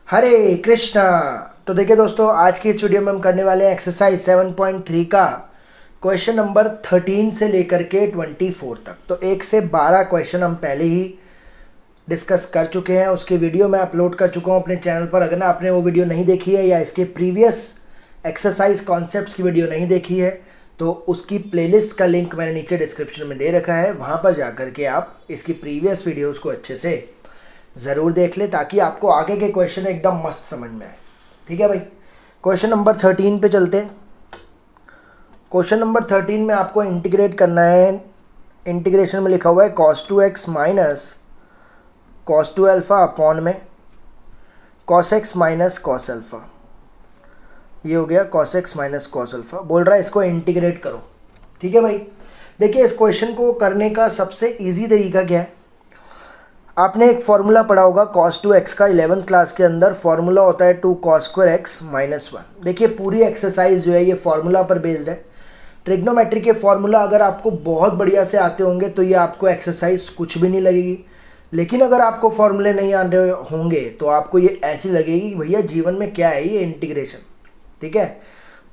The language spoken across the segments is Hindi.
हरे कृष्णा। तो देखिए दोस्तों, आज की इस वीडियो में हम करने वाले हैं एक्सरसाइज 7.3 का क्वेश्चन नंबर 13 से लेकर के 24 तक। तो 1 से 12 क्वेश्चन हम पहले ही डिस्कस कर चुके हैं, उसकी वीडियो मैं अपलोड कर चुका हूं अपने चैनल पर। अगर आपने वो वीडियो नहीं देखी है या इसके प्रीवियस एक्सरसाइज कॉन्सेप्ट्स की वीडियो नहीं देखी है तो उसकी प्लेलिस्ट का लिंक मैंने नीचे डिस्क्रिप्शन में दे रखा है, वहाँ पर जा कर के आप इसकी प्रीवियस वीडियोज़ को अच्छे से ज़रूर देख ले ताकि आपको आगे के क्वेश्चन एकदम मस्त समझ में आए। ठीक है भाई, क्वेश्चन नंबर 13 पे चलते हैं। क्वेश्चन नंबर 13 में आपको इंटीग्रेट करना है। इंटीग्रेशन में लिखा हुआ है cos 2x minus cos 2 alpha upon में cos x minus cos alpha. ये हो गया cos x minus cos alpha. बोल रहा है इसको इंटीग्रेट करो। ठीक है भाई, देखिए इस क्वेश्चन को करने का सबसे ईजी तरीका क्या है। आपने एक फॉर्मूला पढ़ा होगा cos 2x का 11th क्लास के अंदर। फॉर्मूला होता है 2 cos स्क्वायर एक्स माइनस 1। देखिए पूरी एक्सरसाइज जो है ये फॉर्मूला पर बेस्ड है। ट्रिग्नोमेट्री के फॉर्मूला अगर आपको बहुत बढ़िया से आते होंगे तो ये आपको एक्सरसाइज कुछ भी नहीं लगेगी, लेकिन अगर आपको फॉर्मूले नहीं आते होंगे तो आपको ये ऐसी लगेगी कि भैया जीवन में क्या है ये इंटीग्रेशन। ठीक है,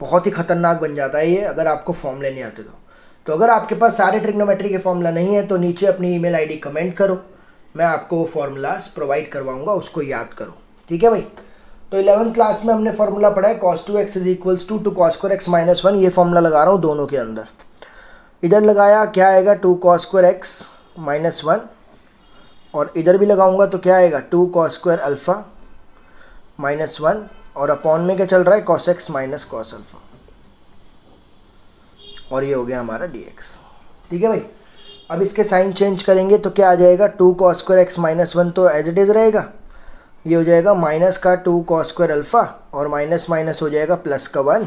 बहुत ही खतरनाक बन जाता है ये अगर आपको फॉर्मूले नहीं आते तो अगर आपके पास सारे ट्रिग्नोमेट्री के फॉर्मूला नहीं है तो नीचे अपनी ईमेल आईडी कमेंट करो, मैं आपको फॉर्मूलाज प्रोवाइड करवाऊंगा, उसको याद करो। ठीक है भाई, तो 11th क्लास में हमने फॉर्मूला पढ़ा है cos 2x is equals to 2 cos square x minus 1। ये फॉर्मूला लगा रहा हूँ दोनों के अंदर। इधर लगाया क्या आएगा 2 cos स्क्वायर एक्स माइनस 1, और इधर भी लगाऊंगा तो क्या आएगा 2 cos स्क्वायर अल्फ़ा माइनस 1, और अपॉन में क्या चल रहा है cos x minus cos alpha, और ये हो गया हमारा dx। ठीक है भाई, अब इसके साइन चेंज करेंगे तो क्या आ जाएगा 2 cos स्क्वायर एक्स माइनस 1 तो एज इट इज़ रहेगा। ये हो जाएगा माइनस का 2 cos स्क्वायर अल्फ़ा और माइनस माइनस हो जाएगा प्लस का 1,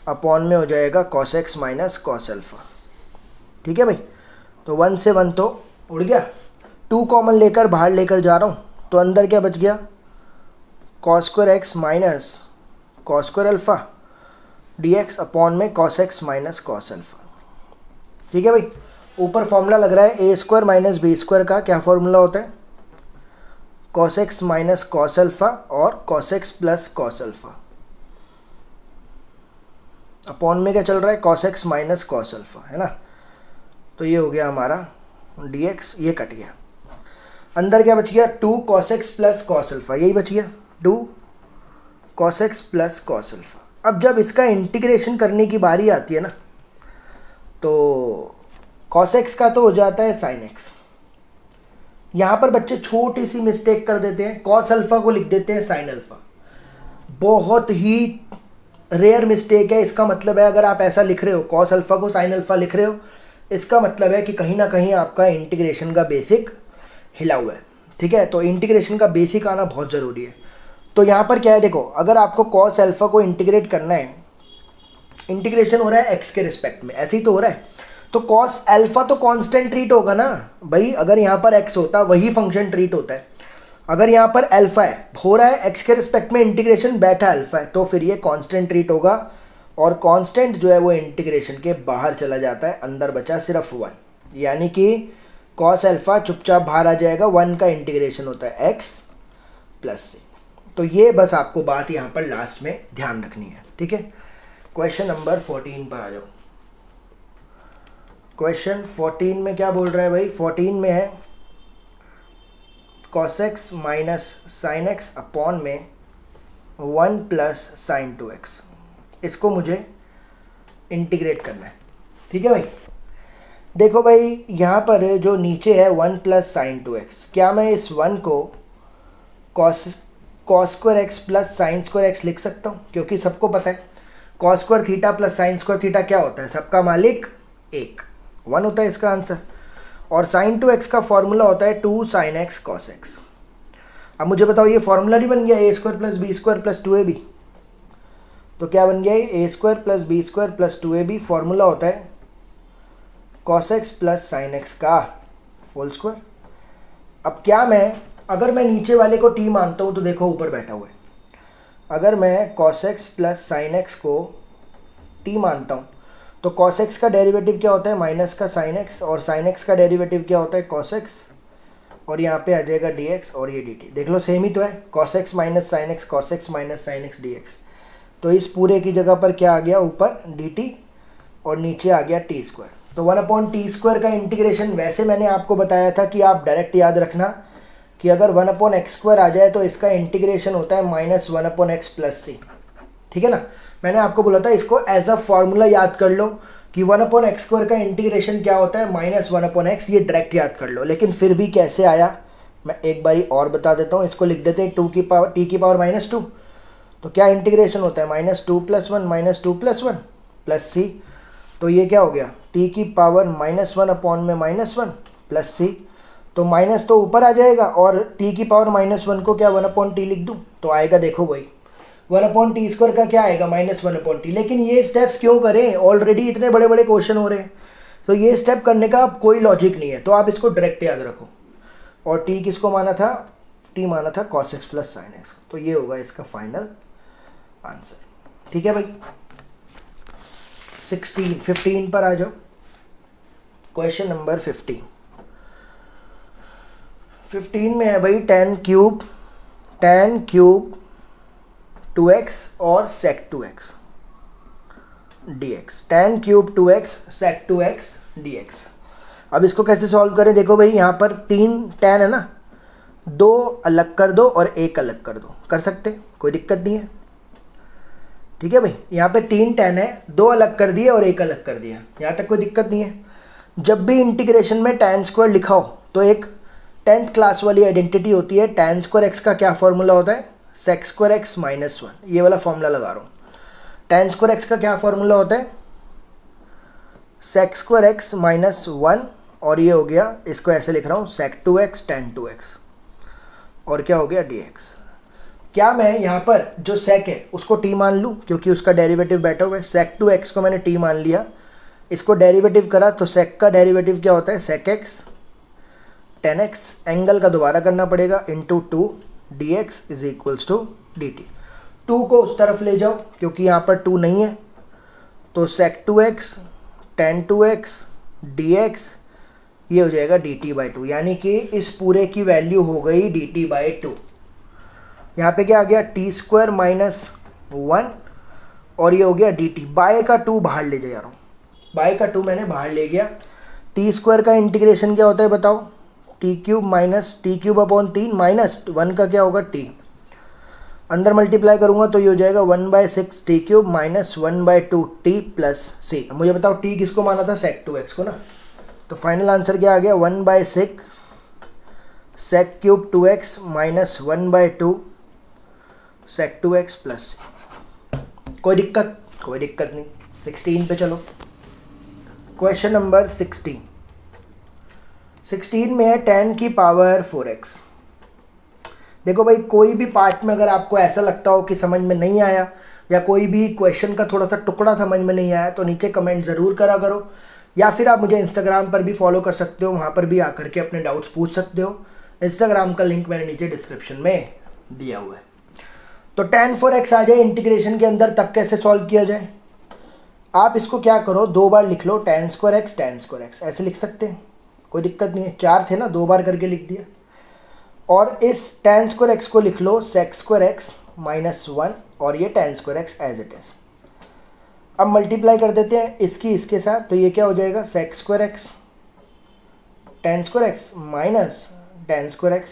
अपॉन में हो जाएगा cos x minus cos alpha. ठीक है भाई, तो 1 से 1 तो उड़ गया, 2 कॉमन लेकर बाहर लेकर जा रहा हूँ तो अंदर क्या बच गया cos square x minus cos square alpha dx upon में cos x minus cos alpha. ठीक है भाई, ऊपर फॉर्मूला लग रहा है ए स्क्वायर माइनस बी स्क्वायर का। क्या फॉर्मूला होता है cos x minus cos alpha और cos x plus cos alpha, upon में क्या चल रहा है cos x minus cos alpha, है ना। तो ये हो गया हमारा dx, ये कट गया। अंदर क्या बच गया 2 cos x plus cos alpha, यही बच गया 2 cos x plus cos alpha. अब जब इसका इंटीग्रेशन करने की बारी आती है ना तो cos x का तो हो जाता है sin x। यहाँ पर बच्चे छोटी सी मिस्टेक कर देते हैं, cos अल्फ़ा को लिख देते हैं sin अल्फ़ा। बहुत ही रेयर मिस्टेक है। इसका मतलब है अगर आप ऐसा लिख रहे हो cos अल्फ़ा को sin अल्फ़ा लिख रहे हो, इसका मतलब है कि कहीं ना कहीं आपका इंटीग्रेशन का बेसिक हिला हुआ है। ठीक है, तो इंटीग्रेशन का बेसिक आना बहुत ज़रूरी है। तो यहाँ पर क्या है, देखो अगर आपको cos अल्फ़ा को इंटीग्रेट करना है, इंटीग्रेशन हो रहा है x के रिस्पेक्ट में, ऐसे ही तो हो रहा है, तो cos अल्फ़ा तो कांस्टेंट ट्रीट होगा ना भाई। अगर यहाँ पर x होता वही फंक्शन ट्रीट होता है। अगर यहाँ पर अल्फ़ा है, हो रहा है x के रिस्पेक्ट में इंटीग्रेशन, बैठा अल्फ़ा है, तो फिर ये कांस्टेंट ट्रीट होगा, और कांस्टेंट जो है वो इंटीग्रेशन के बाहर चला जाता है, अंदर बचा सिर्फ 1, यानी कि cos अल्फ़ा चुपचाप बाहर आ जाएगा। 1 का इंटीग्रेशन होता है x प्लस c। तो ये बस आपको बात यहाँ पर लास्ट में ध्यान रखनी है। ठीक है, क्वेश्चन नंबर 14 पर आ जाओ। क्वेश्चन 14 में क्या बोल रहा है भाई, 14 में है cos x minus sine x upon में 1 प्लस साइन 2x। इसको मुझे इंटीग्रेट करना है। ठीक है भाई, देखो भाई यहाँ पर जो नीचे है 1 प्लस साइन 2x, क्या मैं इस 1 को cos square x plus sign square x लिख सकता हूँ? क्योंकि सबको पता है cos square theta plus sine square theta क्या होता है, सबका मालिक 1 होता है इसका आंसर। और sin 2x का फॉर्मूला होता है 2 sin x cos x। अब मुझे बताओ ये फॉर्मूला नहीं बन गया a square plus b square plus 2ab? तो क्या बन गया ये a square plus b square plus 2ab, formula होता है cos x plus sin x का होल स्क्वायर। अब क्या मैं, अगर मैं नीचे वाले को t मानता हूँ तो देखो ऊपर बैठा हुआ है, अगर मैं cos x plus sin x को t मानता हूँ तो cos x का डेरिवेटिव क्या होता है माइनस का sin x, और sin x का डेरिवेटिव क्या होता है cos x और यहाँ पे आ जाएगा dx और ये dt। देख लो सेम ही तो है, cos x minus sine x, cos x minus sine x dx। तो इस पूरे की जगह पर क्या आ गया, ऊपर dt और नीचे आ गया t स्क्वायर। तो 1/t² का इंटीग्रेशन वैसे मैंने आपको बताया था कि आप डायरेक्ट याद रखना कि अगर 1/x² आ जाए तो इसका इंटीग्रेशन होता है -1/x प्लस c। ठीक है ना, मैंने आपको बोला था इसको एज अ फॉर्मूला याद कर लो कि 1/x² का इंटीग्रेशन क्या होता है, -1/x। ये डायरेक्ट याद कर लो, लेकिन फिर भी कैसे आया मैं एक बारी और बता देता हूँ। इसको लिख देते हैं t की पावर -2। तो क्या इंटीग्रेशन होता है, -2 + 1 -2 + 1 प्लस c। तो ये क्या हो गया, t की पावर -1/(-1) प्लस c। तो माइनस तो ऊपर आ जाएगा और t की पावर -1 को क्या 1/t लिख दूँ तो आएगा, देखो वही 1/t² का क्या आएगा, -1/t। लेकिन ये स्टेप्स क्यों करें, ऑलरेडी इतने बड़े बड़े क्वेश्चन हो रहे हैं, तो ये स्टेप करने का अब कोई लॉजिक नहीं है। तो आप इसको डायरेक्ट याद रखो। और t किसको माना था, t माना था cos x plus sin x। तो ये होगा इसका फाइनल आंसर। ठीक है भाई, 15 पर आ जाओ। क्वेश्चन नंबर 15 में है भाई tan क्यूब 2x और sec 2x dx। tan cube 2x sec 2x dx। अब इसको कैसे सॉल्व करें, देखो भाई यहाँ पर 3 tan है ना, 2 अलग कर दो और 1 अलग कर दो, कर सकते, कोई दिक्कत नहीं है। ठीक है भाई, यहाँ पे 3 tan है, 2 अलग कर दिए और 1 अलग कर दिया, यहाँ तक कोई दिक्कत नहीं है। जब भी इंटीग्रेशन में tan स्क्वायर लिखा हो तो एक 10th क्लास वाली आइडेंटिटी होती है, tan स्क्वायर x का क्या फॉर्मूला होता है, sec स्क्वायर x माइनस 1। ये वाला फॉर्मूला लगा रहा हूँ। tan स्क्वायर x का क्या फॉर्मूला होता है, sec स्क्वायर x माइनस 1। और ये हो गया, इसको ऐसे लिख रहा हूँ sec 2x tan 2x और क्या हो गया dx। क्या मैं यहाँ पर जो sec है उसको t मान लूँ, क्योंकि उसका डेरिवेटिव बैठा हुआ है। sec 2x को मैंने t मान लिया, इसको डेरिवेटिव करा तो sec का डेरिवेटिव क्या होता है, sec x tan x। Angle का दोबारा करना पड़ेगा, into 2 dx is equals to dt। 2 को उस तरफ ले जाओ क्योंकि यहाँ पर 2 नहीं है, तो sec 2x tan 2x dx ये हो जाएगा dt/2। यानी कि इस पूरे की वैल्यू हो गई dt/2। यहाँ पे क्या आ गया, t स्क्वायर माइनस 1 और ये हो गया dt। बाय का 2 बाहर ले जा रहा हूँ, बाय का 2 मैंने बाहर ले गया। t स्क्वायर का इंटीग्रेशन क्या होता है बताओ, t cube minus t³ minus 1 का क्या होगा t। अंदर मल्टीप्लाई करूँगा तो ये हो जाएगा 1/6 t³ minus 1/2 t plus c। मुझे बताओ t किसको माना था, sec 2x को ना। तो फाइनल आंसर क्या आ गया, 1/6 sec cube 2x minus 1/2 sec 2x plus c। कोई दिक्कत नहीं। 16 पे चलो। क्वेश्चन नंबर 16 में है tan की पावर 4x। देखो भाई, कोई भी पार्ट में अगर आपको ऐसा लगता हो कि समझ में नहीं आया या कोई भी क्वेश्चन का थोड़ा सा टुकड़ा समझ में नहीं आया तो नीचे कमेंट ज़रूर करा करो, या फिर आप मुझे इंस्टाग्राम पर भी फॉलो कर सकते हो, वहाँ पर भी आकर के अपने डाउट्स पूछ सकते हो। इंस्टाग्राम का लिंक मैंने नीचे डिस्क्रिप्शन में दिया हुआ है। तो tan 4x आ जाए इंटीग्रेशन के अंदर, तब कैसे सॉल्व किया जाए। आप इसको क्या करो, 2 बार लिख लो, tan स्क्वायर x ऐसे लिख सकते हैं, कोई दिक्कत नहीं है। 4 थे ना, 2 बार करके लिख दिया। और इस tan स्क्वायर x को लिख लो sec स्क्वायर x माइनस 1 और ये tan square x as it is. अब मल्टीप्लाई कर देते हैं इसके साथ, तो ये क्या हो जाएगा, sec square x tan square x minus tan square x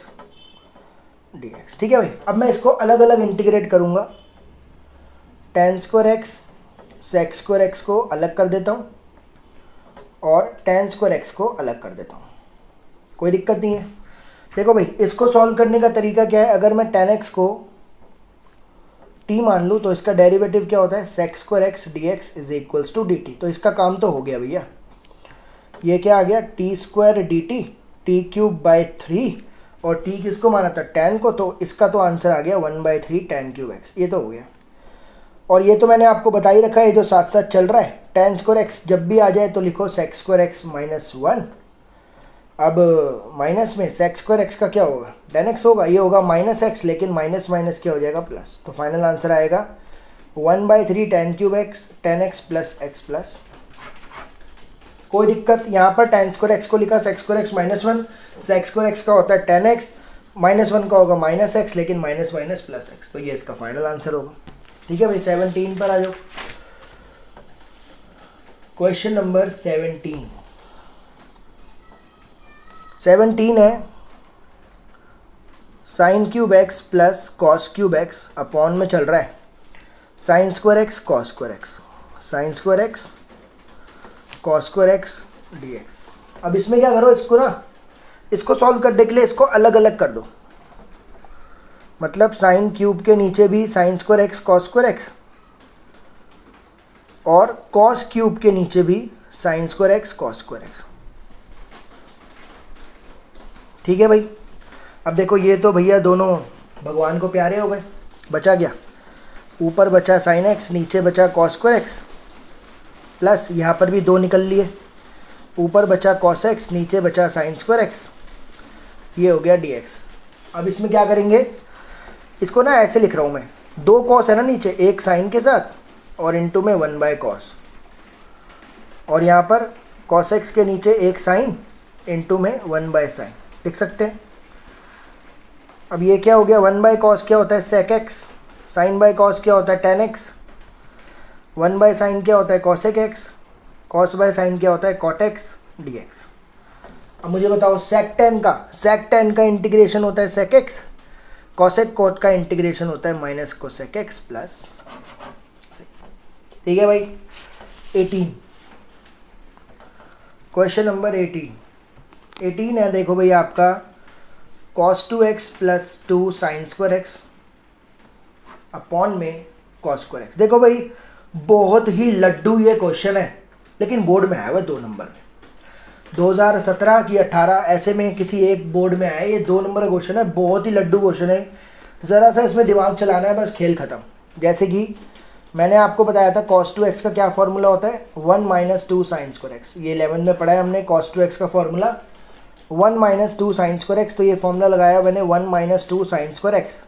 dx। ठीक है भाई, अब मैं इसको अलग अलग इंटीग्रेट करूंगा। tan square x sec square x को अलग कर देता हूँ और tan स्क्वायर x को अलग कर देता हूँ, कोई दिक्कत नहीं है। देखो भाई, इसको सॉल्व करने का तरीका क्या है, अगर मैं tan x को t मान लूँ तो इसका डेरिवेटिव क्या होता है, sec square x dx is equals to dt। तो इसका काम तो हो गया भैया। ये क्या आ गया, t स्क्वायर dt t³/3 और t किसको माना था, tan को, तो इसका तो आंसर आ गया 1/3 tan क्यूब x। ये तो हो गया। और ये तो मैंने आपको बता ही रखा है, ये जो साथ साथ चल रहा है, tan स्क्वायर x जब भी आ जाए तो लिखो sec स्क्वायर x माइनस 1। अब माइनस में sec स्क्वायर x का क्या होगा, tan x होगा, ये होगा माइनस x, लेकिन माइनस माइनस क्या हो जाएगा, प्लस। तो फाइनल आंसर आएगा 1/3 tan cube x tan x plus x plus कोई दिक्कत, यहाँ पर tan स्क्वायर एक्स को लिखा sec square x -1, sec square x का होता है tan x, -1 का होगा -x, लेकिन माइनस माइनस प्लस एक्स, तो ये इसका फाइनल आंसर होगा। ठीक है भाई, 17 पर आ जाओ। क्वेश्चन नंबर 17 है sine cube x plus cos cube x upon में चल रहा है sine square x cos square x, sign square x cos square x dx। अब इसमें क्या करो, इसको ना, इसको सॉल्व करने के लिए इसको अलग अलग कर दो, मतलब साइन क्यूब के नीचे भी sign square x cos square x और कॉस क्यूब के नीचे भी sign square x cos square x. ठीक है भाई। अब देखो ये तो भैया दोनों भगवान को प्यारे हो गए, बचा क्या, ऊपर बचा साइन एक्स, नीचे बचा कॉस स्क्वायर एक्स, प्लस यहाँ पर भी 2 निकल लिए, ऊपर बचा कॉस एक्स, नीचे बचा साइन स्क्वायर एक्स, ये हो गया dx। अब इसमें क्या करेंगे, इसको ना ऐसे लिख रहा हूँ मैं, 2 कॉस है ना नीचे, एक साइन के साथ और इनटू में 1/cos, और यहाँ पर कॉस एक्स के नीचे एक साइन इनटू में 1/sin लिख सकते हैं। अब ये क्या हो गया, 1/cos क्या होता है sec x, sin by cos क्या होता है tan x, 1/sin क्या होता है cosec x, cos by sin क्या होता है cot x dx। अब मुझे बताओ sec tan का इंटीग्रेशन होता है sec x, cosec cot का इंटीग्रेशन होता है माइनस cosec x प्लस। ठीक है भाई। 18, क्वेश्चन नंबर 18 है, देखो भाई आपका cos 2x plus 2 sign square x upon में cos स्क्वायर एक्स। देखो भाई बहुत ही लड्डू ये क्वेश्चन है, लेकिन बोर्ड में आया हुआ 2 नंबर में, 2017 की 18 ऐसे में किसी एक बोर्ड में आया, ये 2 नंबर का क्वेश्चन है, बहुत ही लड्डू क्वेश्चन है, ज़रा सा इसमें दिमाग चलाना है, बस खेल ख़त्म। जैसे कि मैंने आपको बताया था cos 2x का क्या फार्मूला होता है, 1 - 2 साइन स्क्वायर एक्स, ये 11 में पढ़ा है हमने, cos 2x का फार्मूला 1 - 2 साइन स्क्वायर एक्स, तो ये फॉर्मूला लगाया मैंने 1 - 2 साइन स्क्वायर एक्स,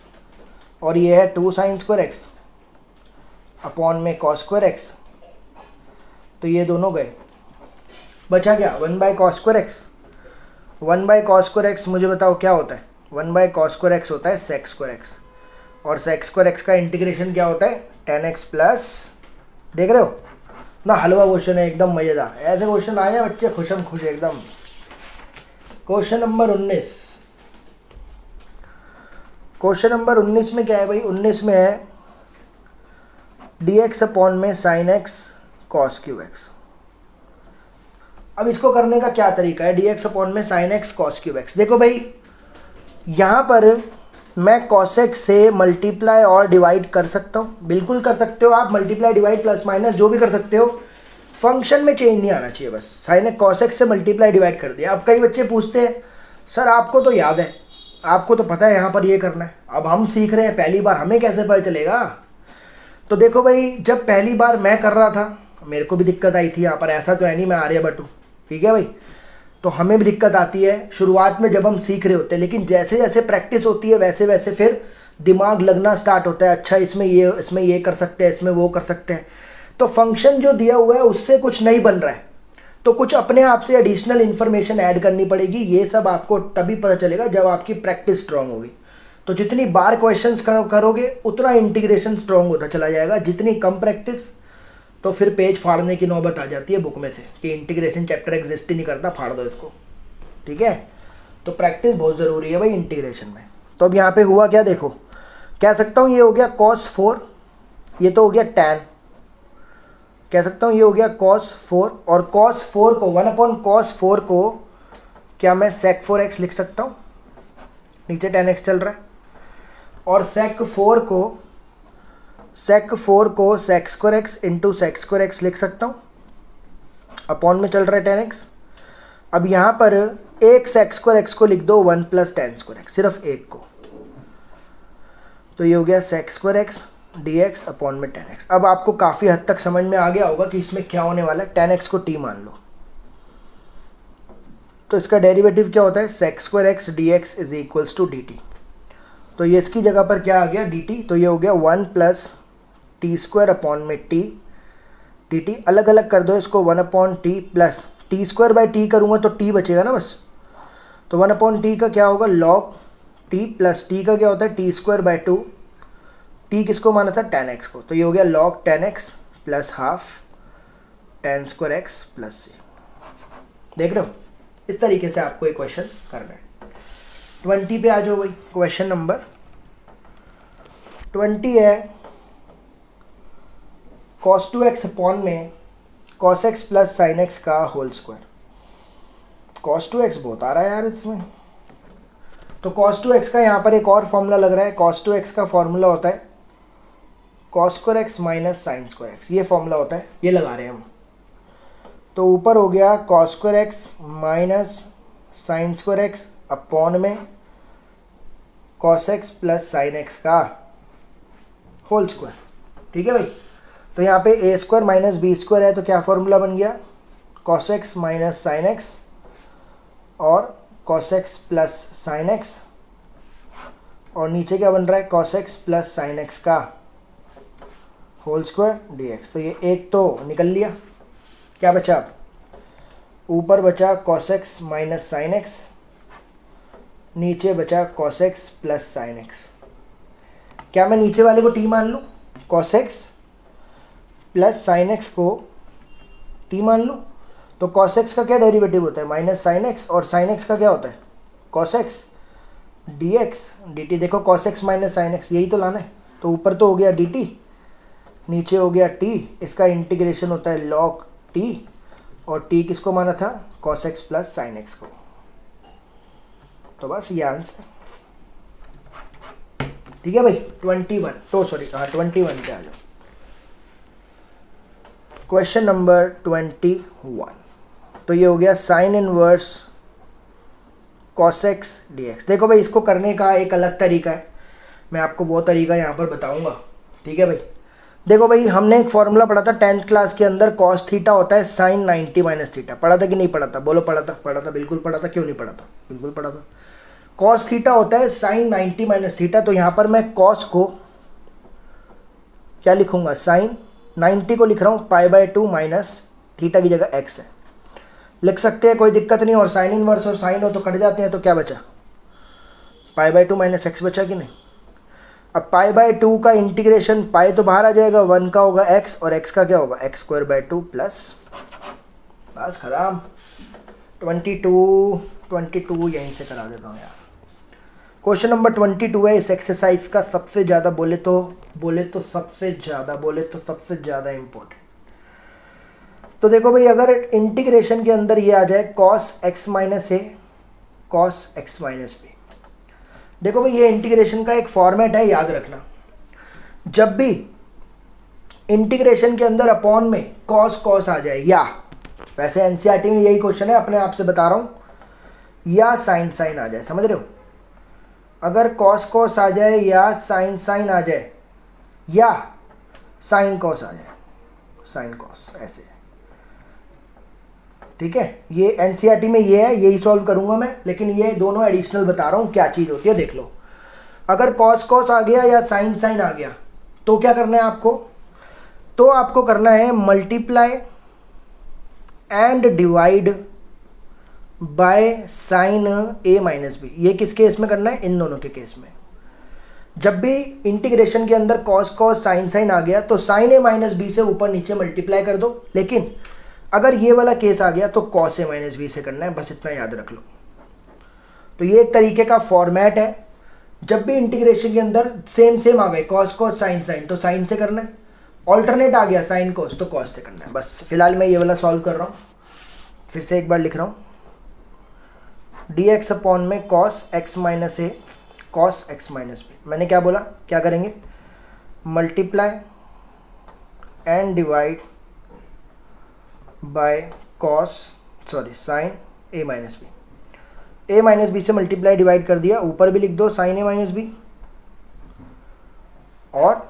और ये है 2 साइन स्क्वायर एक्स अपॉन में cos स्क्वायर एक्स, तो ये दोनों गए, बचा क्या 1/cos square x. 1/cos square x मुझे बताओ क्या होता है, 1/cos स्क्वायर एक्स होता है sec स्क्वायर एक्स, और sec स्क्वायर एक्स का इंटीग्रेशन क्या होता है tan x प्लस, देख रहे हो ना, हलवा क्वेश्चन है एकदम मज़ेदार, ऐसे क्वेश्चन आए हैं बच्चे खुशम खुश एकदम। क्वेश्चन नंबर 19, क्वेश्चन नंबर 19 में क्या है भाई, 19 में है dx अपॉन में sin x cos cube x। अब इसको करने का क्या तरीका है, dx अपॉन में sin x cos cube x। देखो भाई यहाँ पर मैं cos x से मल्टीप्लाई और डिवाइड कर सकता हूँ, बिल्कुल कर सकते हो आप, मल्टीप्लाई डिवाइड प्लस माइनस जो भी कर सकते हो, फंक्शन में चेंज नहीं आना चाहिए, बस साइन cos x से मल्टीप्लाई डिवाइड कर दिया। अब कई बच्चे पूछते हैं सर आपको तो याद है, आपको तो पता है यहाँ पर ये करना है, अब हम सीख रहे हैं पहली बार, हमें कैसे पता चलेगा। तो देखो भाई जब पहली बार मैं कर रहा था मेरे को भी दिक्कत आई थी यहाँ पर, ऐसा तो है नहीं मैं आर्यभट्ट हूँ, ठीक है भाई, तो हमें भी दिक्कत आती है शुरुआत में जब हम सीख रहे होते हैं, लेकिन जैसे जैसे प्रैक्टिस होती है वैसे वैसे फिर दिमाग लगना स्टार्ट होता है, अच्छा इसमें ये कर सकते हैं, इसमें वो कर सकते हैं, तो फंक्शन जो दिया हुआ है उससे कुछ नहीं बन रहा है, तो कुछ अपने आप से एडिशनल इन्फॉर्मेशन ऐड करनी पड़ेगी। ये सब आपको तभी पता चलेगा जब आपकी प्रैक्टिस स्ट्रांग होगी, तो जितनी बार क्वेश्चंस करोगे उतना इंटीग्रेशन स्ट्रांग होता चला जाएगा, जितनी कम प्रैक्टिस तो फिर पेज फाड़ने की नौबत आ जाती है बुक में से कि इंटीग्रेशन चैप्टर एग्जिस्ट ही नहीं करता, फाड़ दो इसको, ठीक है। तो प्रैक्टिस बहुत ज़रूरी है भाई इंटीग्रेशन में। तो अब यहाँ पे हुआ क्या, देखो कह सकता हूँ ये हो गया cos 4, ये तो हो गया tan, कह सकता हूँ ये हो गया cos 4, और cos 4 को 1/cos 4 को क्या मैं sec 4x लिख सकता हूँ, नीचे tan x चल रहा है, और sec 4 को sec square x into sec square x लिख सकता हूँ, अपॉन में चल रहा है tan x। अब यहाँ पर एक sec स्क्वायर एक्स को लिख दो 1 + tan स्क्वायर एक्स, सिर्फ एक को, तो ये हो गया sec square x dx upon में tan x। अब आपको काफ़ी हद तक समझ में आ गया होगा कि इसमें क्या होने वाला है, tan x को t मान लो, तो इसका डेरिवेटिव क्या होता है sec square x dx is equals to dt, तो ये इसकी जगह पर क्या आ गया dt, तो ये हो गया 1 + t² अपॉन में t dt, अलग अलग कर दो इसको 1/t plus T square by T करूँगा तो टी बचेगा ना बस, तो 1/t का क्या होगा log t प्लस टी का क्या होता है टी स्क्वायर बाई 2, टी किसको माना था tan x को, तो ये हो गया log tan x plus half tan square x plus c। देख रहे हो, इस तरीके से आपको एक क्वेश्चन करना है। 20 पे आ जाओ भाई, क्वेश्चन नंबर 20 है cos 2x अपॉन में cos x plus sin x का होल स्क्वायर। cos 2x बहुत आ रहा है यार इसमें, तो cos 2x का यहाँ पर एक और फॉर्मूला लग रहा है। cos 2x का फॉर्मूला होता है cos square x minus sine square x, ये फॉर्मूला होता है, ये लगा रहे हैं हम। तो ऊपर हो गया cos square x minus sine square x upon में cos x plus sine x का होल स्क्वायर। ठीक है भाई, तो यहाँ पे a square minus b square है, तो क्या फॉर्मूला बन गया cos x minus sine x और cos x plus sine x, और नीचे क्या बन रहा है cos x plus sine x का होल स्क्वायर dx। तो ये एक तो निकल लिया, क्या बचा अब, ऊपर बचा cos x minus sine x, नीचे बचा cos x plus sine x। क्या मैं नीचे वाले को t मान लूँ, cos x plus sine x को t मान लूँ, तो cos x का क्या डेरिवेटिव होता है माइनस साइन x, और साइन x का क्या होता है cos x dx dt। देखो cos x minus sine x यही तो लाना है, तो ऊपर तो हो गया dt, नीचे हो गया t, इसका इंटीग्रेशन होता है log t, और t किसको माना था cos x plus sine x को। तो बस ये आंसर, ठीक है भाई। 21 तो सॉरी हाँ 21 पे आ जाओ, क्वेश्चन नंबर 21। तो ये हो गया sine inverse cos x dx। देखो भाई, इसको करने का एक अलग तरीका है, मैं आपको वो तरीका यहाँ पर बताऊंगा। ठीक है भाई, देखो भाई, हमने एक फॉर्मूला पढ़ा था 10th क्लास के अंदर, cos थीटा होता है sin 90 माइनस थीटा। पढ़ा था कि नहीं पढ़ा था, बोलो पढ़ा था। पढ़ा था, बिल्कुल पढ़ा था, क्यों नहीं पढ़ा था, बिल्कुल पढ़ा था। cos थीटा होता है sin 90 माइनस थीटा, तो यहाँ पर मैं cos को क्या लिखूंगा, sin 90 को लिख रहा हूँ π/2 माइनस थीटा की जगह x है, लिख सकते हैं, कोई दिक्कत नहीं। और साइन इनवर्स और साइन हो तो कट जाते हैं, तो क्या बचा π/2 माइनस x बचा कि नहीं। अब π/2 का इंटीग्रेशन, पाई तो बाहर आ जाएगा, 1 का होगा x और x का क्या होगा x स्क्वायर बाई 2 प्लस, बस खत्म। 22 यहीं से करा देता हूँ यार। क्वेश्चन नंबर 22 है इस एक्सरसाइज का सबसे ज़्यादा बोले तो सबसे ज़्यादा इम्पोर्टेंट। तो देखो भाई, अगर इंटीग्रेशन के अंदर ये आ जाए cos x minus a cos x minus B, देखो भाई ये इंटीग्रेशन का एक फॉर्मेट है, याद रखना। जब भी इंटीग्रेशन के अंदर अपॉन में cos आ जाए, या वैसे एनसीईआरटी में यही क्वेश्चन है, अपने आप से बता रहा हूँ, या साइन आ जाए, समझ रहे हो। अगर cos आ जाए या साइन आ जाए या साइन cos आ जाए, साइन cos ऐसे, ठीक है। ये एनसीईआरटी में ये है, यही सॉल्व करूंगा मैं, लेकिन ये दोनों एडिशनल बता रहा हूँ क्या चीज़ होती है, देख लो। अगर cos आ गया या साइन आ गया, तो क्या करना है आपको, तो आपको करना है multiply and divide by sine a minus b. ये किस केस में करना है, इन दोनों के केस में। जब भी इंटीग्रेशन के अंदर cos साइन आ गया, तो साइन a माइनस बी से ऊपर नीचे मल्टीप्लाई कर दो, लेकिन अगर ये वाला केस आ गया तो cos a माइनस बी से करना है, बस इतना याद रख लो। तो ये एक तरीके का फॉर्मेट है, जब भी इंटीग्रेशन के अंदर सेम आ गए cos साइन तो साइन से करना है, ऑल्टरनेट आ गया साइन cos तो cos से करना है। बस फिलहाल मैं ये वाला सॉल्व कर रहा हूँ, फिर से एक बार लिख रहा हूँ, dx अपॉन में cos x minus a cos x minus b. मैंने क्या बोला, क्या करेंगे, multiply and divide by sine a minus b. a minus b से मल्टीप्लाई डिवाइड कर दिया, ऊपर भी लिख दो साइन a माइनस बी, और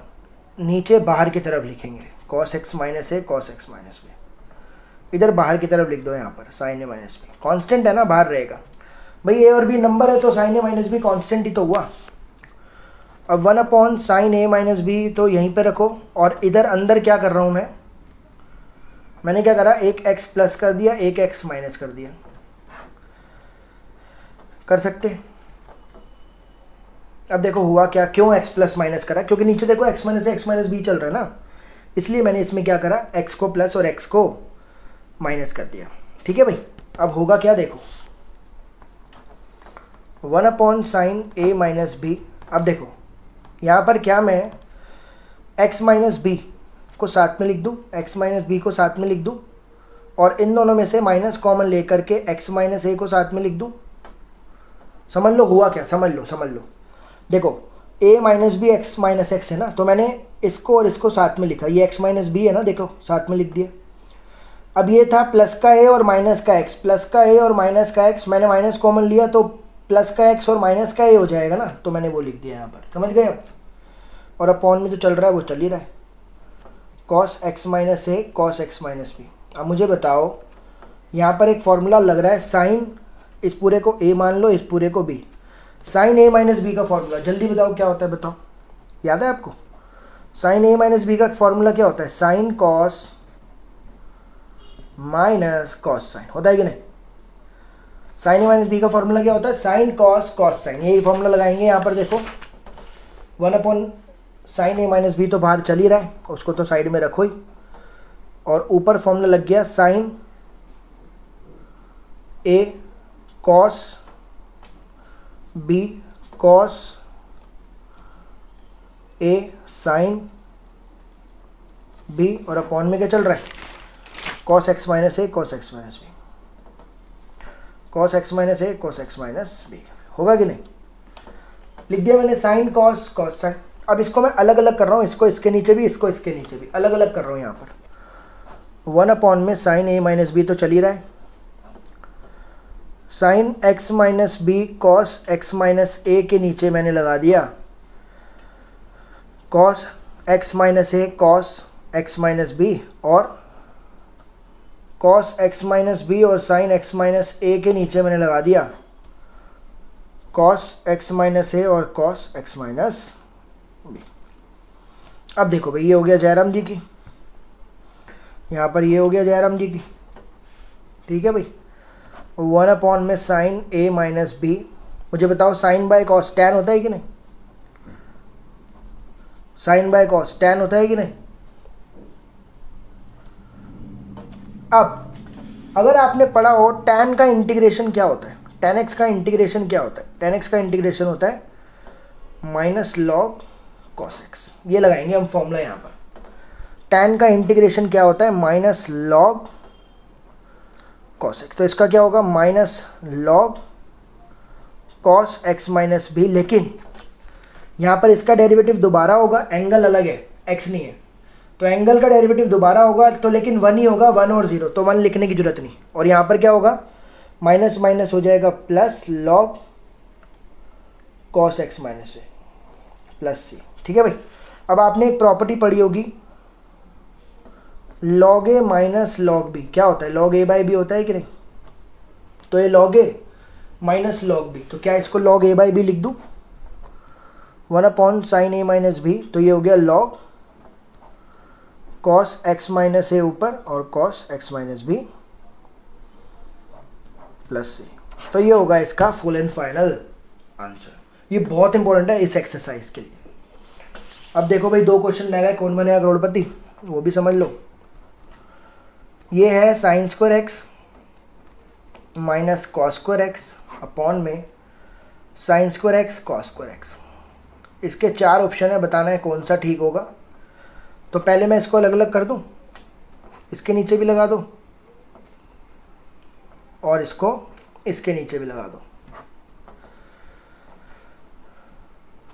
नीचे बाहर की तरफ लिखेंगे cos x minus a cos x minus b. इधर बाहर की तरफ लिख दो, यहाँ पर sine a minus B, constant है ना, बाहर रहेगा भाई, a और b नंबर है तो sine a minus B constant ही तो हुआ। अब 1 अपॉन साइन a माइनस बी तो यहीं पे रखो, और इधर अंदर क्या कर रहा हूँ मैं, मैंने क्या करा, एक x प्लस कर दिया, एक x माइनस कर दिया। कर सकते। अब देखो हुआ क्या, क्यों x प्लस माइनस करा, क्योंकि नीचे देखो x माइनस से x माइनस बी चल रहा है ना, इसलिए मैंने इसमें क्या करा, x को प्लस और x को माइनस कर दिया। ठीक है भाई। अब होगा क्या देखो, 1/sin a माइनस बी। अब देखो यहाँ पर क्या मैं x माइनस बी को साथ में लिख दूँ, x माइनस बी को साथ में लिख दूँ, और इन दोनों में से माइनस कॉमन लेकर के x माइनस ए को साथ में लिख दूँ। समझ लो हुआ क्या, समझ लो। देखो a minus b x minus x है ना, तो मैंने इसको और इसको साथ में लिखा, ये x माइनस बी है ना, देखो साथ में लिख दिया। अब ये था प्लस का a और माइनस का x, प्लस का a और माइनस का x, मैंने माइनस कॉमन लिया तो प्लस का x और माइनस का a हो जाएगा ना, तो मैंने वो लिख दिया यहाँ पर। समझ गए आप। और अपॉन में जो चल रहा है वो चल ही रहा है, cos x minus A cos x minus B. अब मुझे बताओ यहाँ पर एक फॉर्मूला लग रहा है, साइन इस पूरे को a मान लो, इस पूरे को b, sine a minus b का फॉर्मूला जल्दी बताओ क्या होता है, बताओ याद है आपको। साइन a माइनस बी का फॉर्मूला क्या होता है, sine cos minus cos sine, होता है कि नहीं। साइन a माइनस बी का फॉर्मूला क्या होता है, साइन कॉस कॉस साइन, यही फॉर्मूला लगाएंगे यहाँ पर। देखो 1/sin a माइनस बी तो बाहर चल ही रहा है, उसको तो साइड में रखो ही, और ऊपर फॉर्मूला लग गया sine a cos b cos a sine b, और अपॉन में क्या चल रहा है, cos x minus A cos x minus B, cos x minus A cos x minus B. होगा कि नहीं, लिख दिया मैंने साइन कॉस कॉस साइन। अब इसको मैं अलग अलग कर रहा हूँ, इसको इसके नीचे भी, इसको इसके नीचे भी अलग अलग कर रहा हूँ यहाँ पर। 1/, में साइन a माइनस बी तो चल ही रहा है, sine x minus B cos x minus A के नीचे मैंने लगा दिया cos x minus A cos x minus B, और कॉस एक्स माइनस बी और साइन एक्स माइनस ए के नीचे मैंने लगा दिया कॉस एक्स माइनस ए और कॉस एक्स माइनस बी। अब देखो भाई ये हो गया जयराम जी की, यहाँ पर ये हो गया जयराम जी की। ठीक है भाई। 1/, में साइन a माइनस बी, मुझे बताओ साइन बाय कॉस टैन होता है कि नहीं, साइन बाय कॉस टैन होता है कि नहीं। अब अगर आपने पढ़ा हो टैन का इंटीग्रेशन क्या होता है, टैन एक्स का इंटीग्रेशन क्या होता है, टैन एक्स का इंटीग्रेशन होता है माइनस लॉग कॉस एक्स। ये लगाएंगे हम फॉर्मूला यहाँ पर, टैन का इंटीग्रेशन क्या होता है, माइनस लॉग कॉस एक्स। तो इसका क्या होगा, minus log cos x minus b, लेकिन यहाँ पर इसका डेरिवेटिव दोबारा होगा, एंगल अलग है, एक्स नहीं है, तो एंगल का डेरिवेटिव दोबारा होगा तो, लेकिन 1 ही होगा, 1 और 0, तो 1 लिखने की जरूरत नहीं। और यहाँ पर क्या होगा, माइनस माइनस हो जाएगा plus log cos x minus A plus C. ठीक है भाई। अब आपने एक प्रॉपर्टी पढ़ी होगी, log A minus log B क्या होता है, लॉग ए बाई बी होता है कि नहीं। तो ये log A minus log B, तो क्या इसको लॉग ए बाई बी लिख दूँ, 1/sin a माइनस बी, तो ये हो गया log cos x minus A ऊपर और cos x minus B plus C. तो ये होगा इसका फुल एंड फाइनल आंसर। ये बहुत इंपॉर्टेंट है इस एक्सरसाइज के लिए। अब देखो भाई 2 क्वेश्चन रह गए, कौन बनेगा करोड़पति, वो भी समझ लो। ये है sine square x minus cos square x upon में sine square x cos square x. इसके 4 ऑप्शन है, बताना है कौन सा ठीक होगा। तो पहले मैं इसको अलग अलग कर दूं, इसके नीचे भी लगा दो और इसको इसके नीचे भी लगा दो।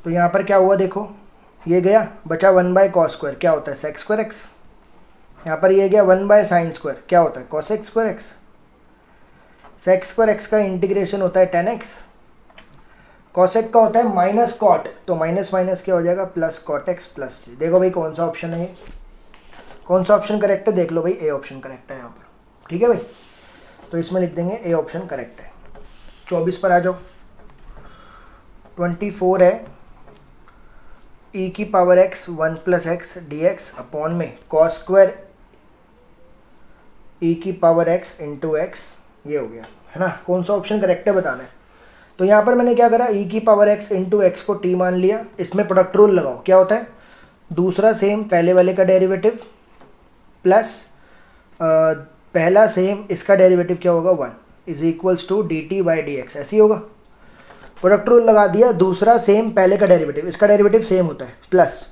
तो यहाँ पर क्या हुआ देखो, ये गया, बचा 1/cos स्क्वायर, क्या होता है सेक्स स्क्वायर एक्स। यहाँ पर ये गया 1/sin स्क्वायर, क्या होता है cos x square x. Sex square x का इंटीग्रेशन होता है tan x, कॉसेक का होता है माइनस कॉट, तो माइनस माइनस क्या हो जाएगा प्लस कॉट एक्स प्लस सी। देखो भाई कौन सा ऑप्शन है ये, कौन सा ऑप्शन करेक्ट है, देख लो भाई, ए ऑप्शन करेक्ट है यहाँ पर। ठीक है भाई, तो इसमें लिख देंगे ए ऑप्शन करेक्ट है। 24 पर आ जाओ। 24 है e की power x 1 + x dx upon में कॉस स्क्वायर ई की पावर एक्स इंटू एक्स, ये हो गया है ना। कौन सा ऑप्शन करेक्ट है बताना है। तो यहाँ पर मैंने क्या करा, ई की पावर एक्स इंटू एक्स को टी मान लिया। इसमें प्रोडक्ट रूल लगाओ, क्या होता है, दूसरा सेम पहले वाले का डेरिवेटिव प्लस पहला सेम इसका डेरिवेटिव क्या होगा 1 is equals to d t by d x, ऐसे ही होगा। प्रोडक्ट रूल लगा दिया, दूसरा सेम पहले का डेरिवेटिव, इसका डेरिवेटिव सेम होता है, प्लस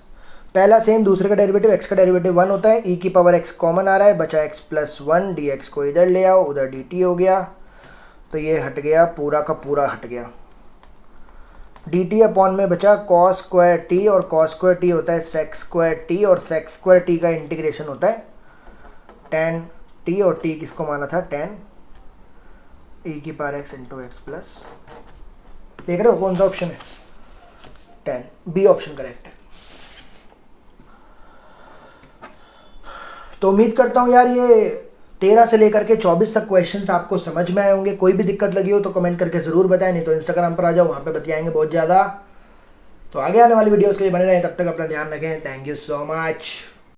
पहला सेम दूसरे का डेरिवेटिव, एक्स का डेरिवेटिव 1 होता है। ई की पावर एक्स कॉमन आ रहा है, बचा एक्स प्लस 1, डी एक्स को इधर ले आओ, उधर डी टी हो गया, तो ये हट गया, पूरा का पूरा हट गया। डी टी अपॉन में बचा कॉस स्क्वायर टी, और कॉस स्क्वायर टी होता है सेक्स स्क्वायर टी, और सेक्स स्क्वायर टी का इंटीग्रेशन होता है टेन टी, और टी किसको माना था, टेन ई की power x into x plus, देख रहे हो कौन सा ऑप्शन है, 10, बी ऑप्शन करेक्ट है। तो उम्मीद करता हूँ यार ये 13 से लेकर के 24 तक क्वेश्चंस आपको समझ में आए होंगे। कोई भी दिक्कत लगी हो तो कमेंट करके ज़रूर बताएं, नहीं तो इंस्टाग्राम पर आ जाओ, वहाँ पे बतियाएंगे बहुत ज़्यादा। तो आगे आने वाली वीडियोस के लिए बने रहें, तब तक अपना ध्यान रखें। Thank you so much.